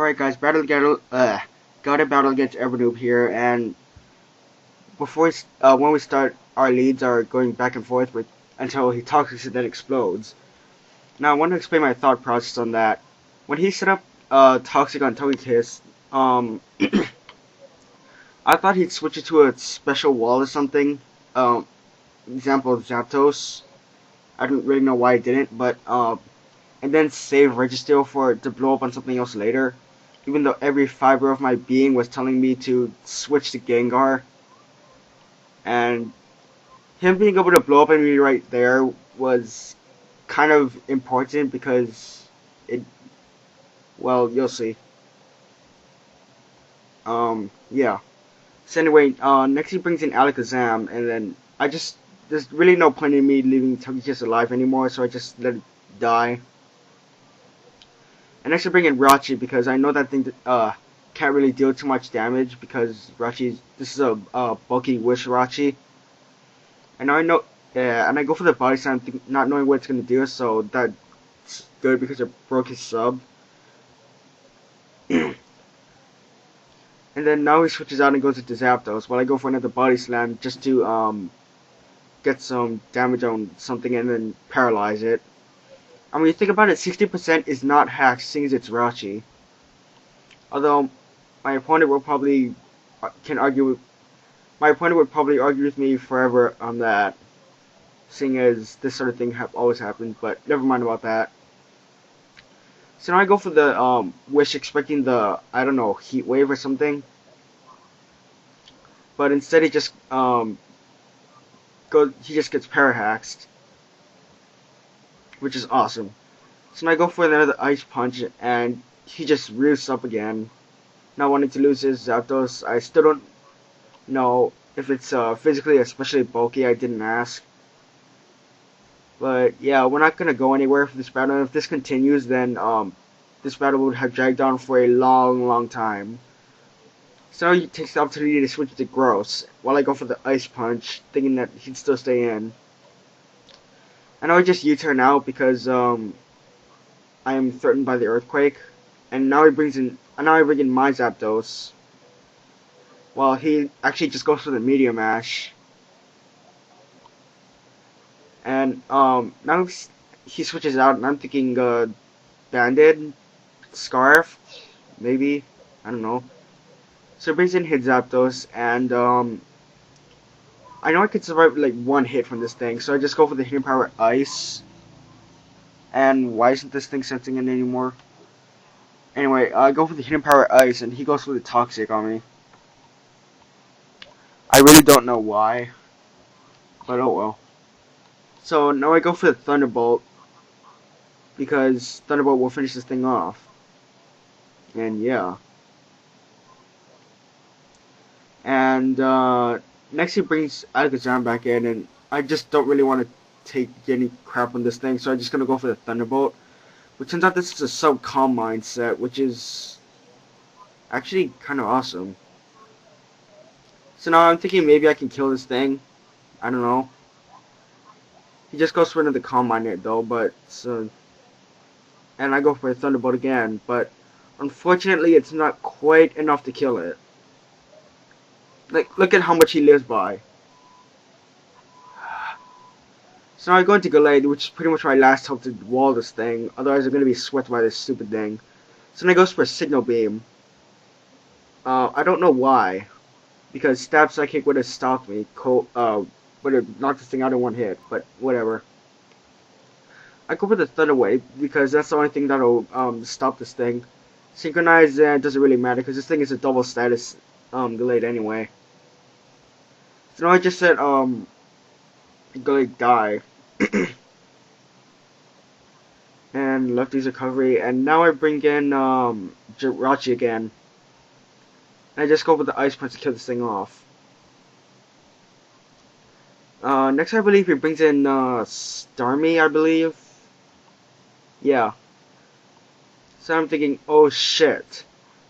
Alright guys, got a battle against Evernoob here, and when we start, our leads are going back and forth until he talks and then explodes. Now I want to explain my thought process on that. When he set up Toxic on Togekiss, I thought he'd switch it to a special wall or something. Example Zapdos. I don't really know why he didn't, but and then save Registeel for it to blow up on something else later. Even though every fiber of my being was telling me to switch to Gengar. And him being able to blow up on me right there was kind of important because well, you'll see. Yeah. So anyway, next he brings in Alakazam, and then there's really no point in me leaving Togekiss alive anymore, so I just let it die. And next I bring in Rachi because I know that thing can't really deal too much damage because this is a bulky Wish Rachi. And I know, yeah, and I go for the body slam not knowing what it's gonna do, so that's good because it broke his sub. And then now he switches out and goes into Zapdos while I go for another body slam just to get some damage on something and then paralyze it. I mean, you think about it, 60% is not hacked, seeing as it's Rachi. Although my opponent will probably my opponent would probably argue with me forever on that, seeing as this sort of thing always happens. But never mind about that. So now I go for the Wish, expecting the Heat Wave or something. But instead, he just gets Parahaxed, which is awesome. So now I go for another Ice Punch, and he just rears up again. Not wanting to lose his Zapdos. I still don't know if it's physically especially bulky. I didn't ask. But yeah, we're not gonna go anywhere for this battle. And if this continues, then this battle would have dragged on for a long time. So he takes the opportunity to switch to Gross while I go for the Ice Punch, thinking that he'd still stay in. And I would just U-turn out because I am threatened by the Earthquake. And now I bring in my Zapdos. Well, he actually just goes for the Meteor Mash. And now he switches out, and I'm thinking Banded, Scarf, maybe, I don't know. So he brings in his Zapdos, and I know I could survive like one hit from this thing, so I just go for the Hidden Power Ice. And why isn't this thing sensing it anymore? Anyway, I go for the Hidden Power Ice, and he goes for the Toxic on me. I really don't know why, but oh well. So now I go for the Thunderbolt, because Thunderbolt will finish this thing off. And yeah. And next he brings Alakazam back in, and I just don't really want to take any crap on this thing, so I'm just gonna go for the Thunderbolt. But turns out this is a sub-calm mindset, which is actually kind of awesome. So now I'm thinking maybe I can kill this thing. I don't know. He just goes for another calm minded though, but and I go for a Thunderbolt again, but unfortunately it's not quite enough to kill it. Like, look at how much he lives by. So now I go into Gallade, which is pretty much my last hope to wall this thing, otherwise I'm going to be swept by this stupid thing. So then I goes for a Signal Beam. I don't know why, because Stab Psychic would have stopped me, would have knocked this thing out in one hit, but whatever. I go for the Thunder Wave, because that's the only thing that'll stop this thing. Synchronize doesn't really matter, because this thing is a double status Gallade anyway. So now I just said Gallade die. And Lefty's recovery, and now I bring in Jirachi again. And I just go for the Ice Punch to kill this thing off. Next I believe he brings in Starmie, I believe. Yeah. So I'm thinking, oh shit.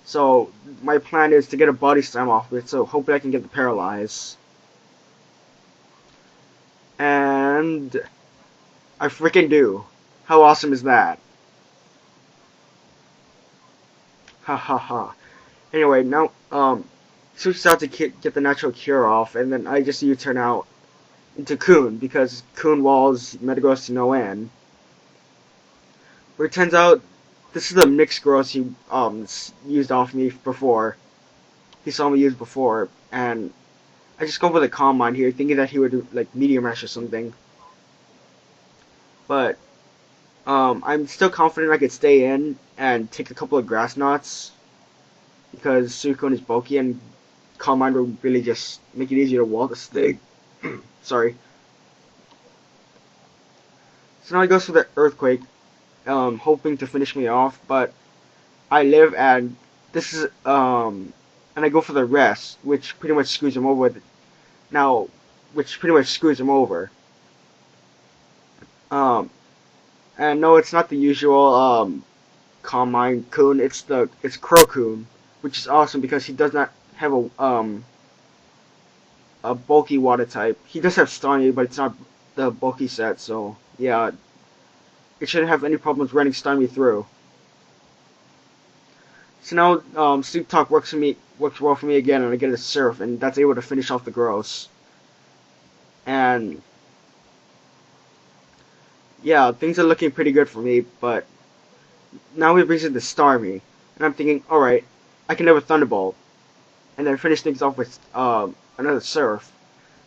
So my plan is to get a body slam off of it, so hopefully I can get the paralyze. And I freaking do. How awesome is that? Ha ha ha. Anyway, now, switches out to get the natural cure off, and then I just U-turn out into Coon, because Coon walls Metagross to no end. Where it turns out, this is a mixed gross he, used off me before. He saw me use before, and I just go for the Calm Mind here, thinking that he would do, like, Medium Rush or something. But, I'm still confident I could stay in and take a couple of Grass Knots, because Suicune is bulky, and Calm Mind will really just make it easier to wall this thing. Sorry. So now he goes for the Earthquake, hoping to finish me off, but I live, and this is, and I go for the Rest, which pretty much screws him over. And no, it's not the usual, Calm Mind Coon, it's Crow Coon, which is awesome because he does not have a bulky water type. He does have Stony, but it's not the bulky set, so yeah, it shouldn't have any problems running Stony through. So now, Sleep Talk works well for me again, and I get a Surf, and that's able to finish off the Gross. And yeah, things are looking pretty good for me, but now he brings in the Starmie, and I'm thinking, alright, I can never Thunderbolt, and then finish things off with another Surf.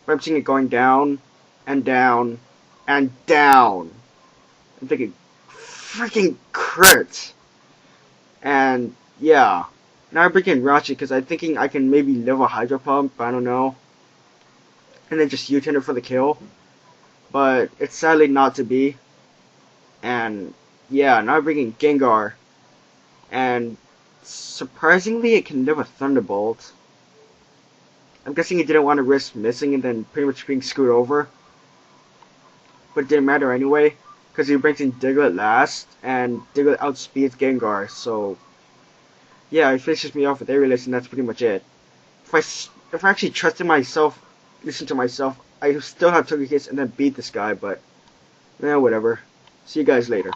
But I'm seeing it going down, and down, and down. I'm thinking, freaking crit! And yeah, now I'm bringing Ratchet because I'm thinking I can maybe live a Hydro Pump, but I don't know. And then just U-turn it for the kill. But it's sadly not to be. And yeah, now I'm bringing Gengar. And surprisingly, it can live a Thunderbolt. I'm guessing he didn't want to risk missing and then pretty much being screwed over. But it didn't matter anyway, because he brings in Diglett last, and Diglett outspeeds Gengar, so yeah, he finishes me off with Aerialist, and that's pretty much it. If I actually trusted myself, listened to myself, I still have Togekiss and then beat this guy, but whatever. See you guys later.